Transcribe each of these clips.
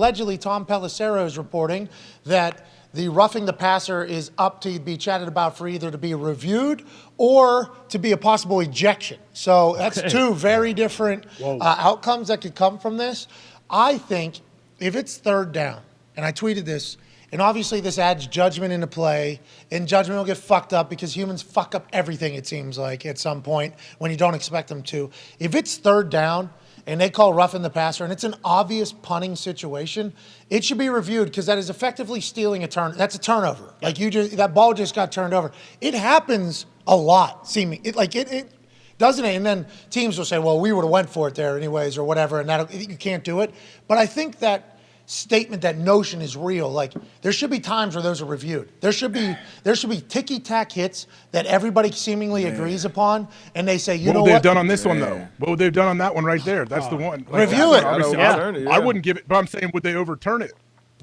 allegedly Tom Pelissero is reporting that the roughing the passer is up to be chatted about for either to be reviewed or to be a possible ejection. So that's two very different outcomes that could come from this. I think if it's third down, and I tweeted this, and obviously this adds judgment into play, and judgment will get fucked up because humans fuck up everything, it seems like, at some point when you don't expect them to. If it's third down and they call roughing the passer and it's an obvious punting situation, it should be reviewed because that is effectively stealing a turn. That's a turnover. Like that ball just got turned over. It happens a lot, it doesn't it? And then teams will say, well, we would have went for it there anyways or whatever, and you can't do it. But I think that statement, that notion is real. Like there should be times where those are reviewed. There should be ticky-tack hits that everybody seemingly agrees upon, and they say, you know what? What would they've done on this one, though? What would they've done on that one right there? That's the one. Like, review it. I wouldn't give it, but I'm saying, would they overturn it?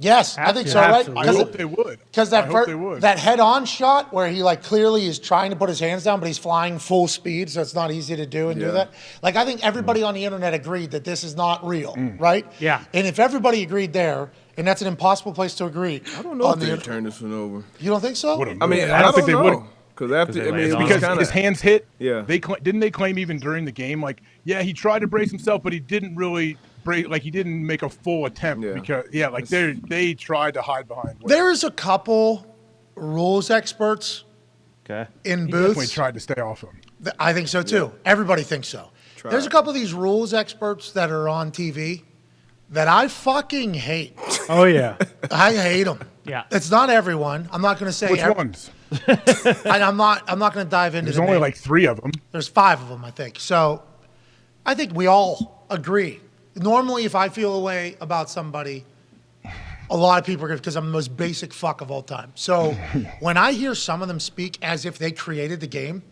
Yes, I think so, right? I hope they would. Because that head-on shot where he like clearly is trying to put his hands down, but he's flying full speed, so it's not easy to do do that. Like I think everybody on the internet agreed that this is not real, right? Yeah. And if everybody agreed there, and that's an impossible place to agree. I don't know if they turn this one over. You don't think so? I mean, I don't think they would. Because his hands hit. Yeah. Didn't they claim even during the game, like, yeah, he tried to brace himself, but he didn't really break, like he didn't make a full attempt because they tried to hide behind. There's a couple rules experts in booths. Definitely tried to stay off him. I think so too. Yeah. Everybody thinks so. There's a couple of these rules experts that are on TV that I fucking hate. Oh yeah. I hate them. Yeah. It's not everyone. I'm not going to say which ones. I'm not going to dive into. There's only like 3 of them. There's 5 of them, I think. So, I think we all agree. Normally, if I feel a way about somebody, a lot of people are because I'm the most basic fuck of all time. So, when I hear some of them speak as if they created the game,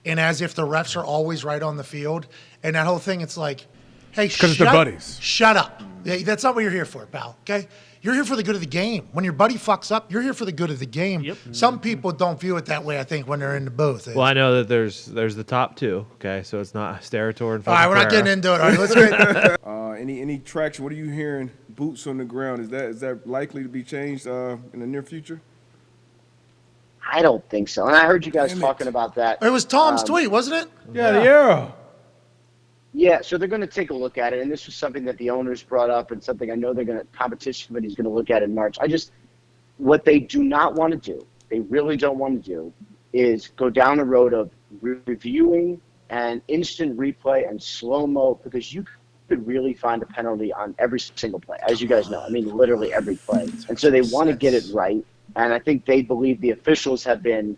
and as if the refs are always right on the field, and that whole thing, it's like, hey, because they're buddies. Shut up. That's not what you're here for, pal. Okay. You're here for the good of the game. When your buddy fucks up, you're here for the good of the game. Yep. Some people don't view it that way, I think, when they're in the booth. Well, I know that there's the top 2, okay? So it's not Steratore and all right, we're not getting into it. All right, let's get any traction? What are you hearing? Boots on the ground. Is that likely to be changed in the near future? I don't think so. And I heard you guys talking about that. It was Tom's tweet, wasn't it? Yeah, the arrow. Yeah, so they're going to take a look at it, and this was something that the owners brought up, and something I know competition committee's going to look at in March. What they do not want to do, they really don't want to do, is go down the road of reviewing and instant replay and slow-mo, because you could really find a penalty on every single play, as you guys know. I mean, literally every play. And so they want to get it right, and I think they believe the officials have been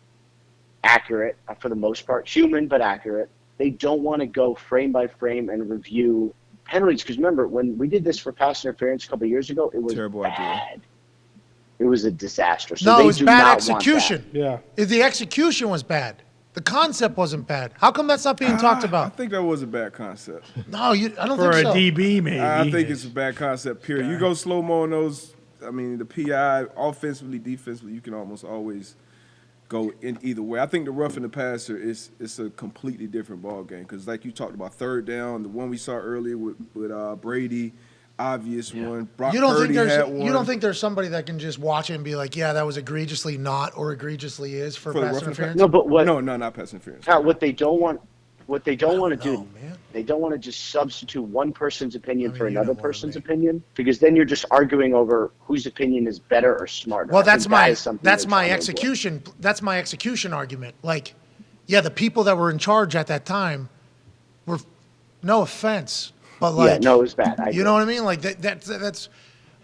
accurate, for the most part, human but accurate. They don't want to go frame by frame and review penalties. Because remember, when we did this for pass interference a couple of years ago, it was terrible bad. It was a disaster. So it was bad execution. Yeah. The execution was bad. The concept wasn't bad. How come that's not being talked about? I think that was a bad concept. No, I don't think so. For a DB, maybe. I think it's a bad concept, period. You go slow-mo on those, I mean, the PI, offensively, defensively, you can almost always go in either way. I think the roughing the passer is a completely different ball game because, like you talked about, third down, the one we saw earlier with Brady, obvious one. Brock Purdy had one. You don't think there's somebody that can just watch it and be like, yeah, that was egregiously not or egregiously is for pass interference? No, but no, not pass interference. What they don't want to do, they don't want to just substitute one person's opinion for another person's opinion, because then you're just arguing over whose opinion is better or smarter. Well, that's my execution. That's my execution argument. Like, yeah, the people that were in charge at that time were, no offense, but like, it was bad. You know what I mean? Like that's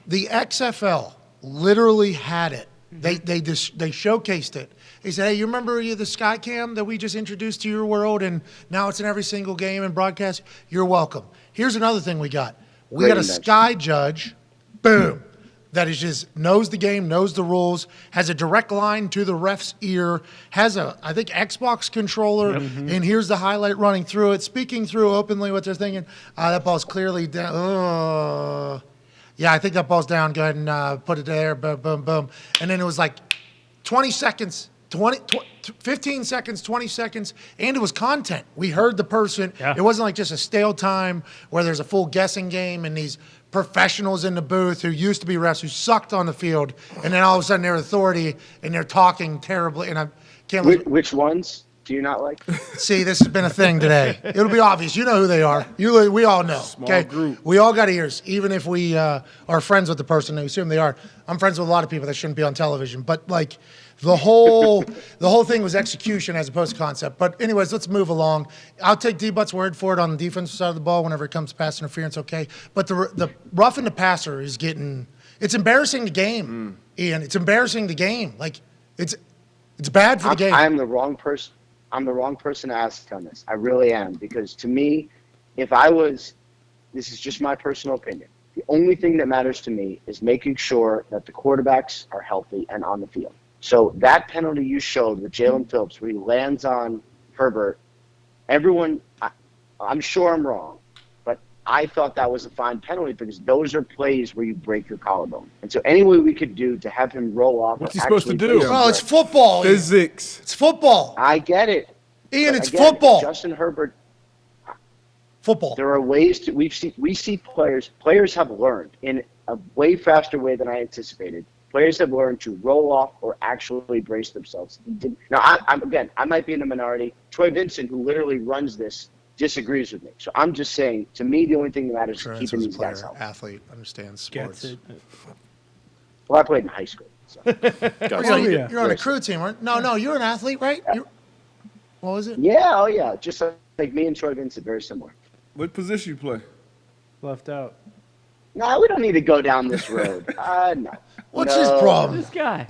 the XFL literally had it. They showcased it. They said, hey, you remember the Sky Cam that we just introduced to your world, and now it's in every single game and broadcast? You're welcome. Here's another thing we got. We got a Sky judge, boom, that is just knows the game, knows the rules, has a direct line to the ref's ear, has a, I think, Xbox controller, and here's the highlight running through it, speaking through openly what they're thinking. That ball's clearly down. Yeah, I think that ball's down. Go ahead and put it there. Boom, boom, boom. And then it was like 20 seconds, 15 seconds, 20 seconds, and it was content. We heard the person. Yeah. It wasn't like just a stale time where there's a full guessing game and these professionals in the booth who used to be refs who sucked on the field, and then all of a sudden they're authority and they're talking terribly. And I can't Which ones do you not like? see. This has been a thing today. It'll be obvious. You know who they are. We all know. Okay, group. we all got ears, even if we are friends with the person. We assume they are. I'm friends with a lot of people that shouldn't be on television, but like. The whole thing was execution as opposed to concept. But anyways, let's move along. I'll take D-Butt's word for it on the defensive side of the ball whenever it comes to pass interference, okay? But the roughing the passer is it's embarrassing the game, Ian. It's embarrassing the game. Like, it's bad for the game. I'm the wrong person. I'm the wrong person to ask on this. I really am. Because to me, this is just my personal opinion. The only thing that matters to me is making sure that the quarterbacks are healthy and on the field. So that penalty you showed with Jalen Phillips, where he lands on Herbert, I'm sure I'm wrong, but I thought that was a fine penalty because those are plays where you break your collarbone. And so any way we could do to have him roll off. What's he supposed to do? Well, it's football. Ian. Physics. It's football. I get it. Ian, But it's again, football. Justin Herbert. Football. There are ways we see players have learned in a way faster way than I anticipated. Players have learned to roll off or actually brace themselves. Now, I might be in the minority. Troy Vincent, who literally runs this, disagrees with me. So I'm just saying, to me, the only thing that matters is keeping these guys healthy. Athlete, understands sports. Gets it. Well, I played in high school. So. You're on a crew team, right? No, you're an athlete, right? What was it? Yeah, yeah. Just like me and Troy Vincent, very similar. What position you play? Left out. No, we don't need to go down this road. No. What's his problem? This guy.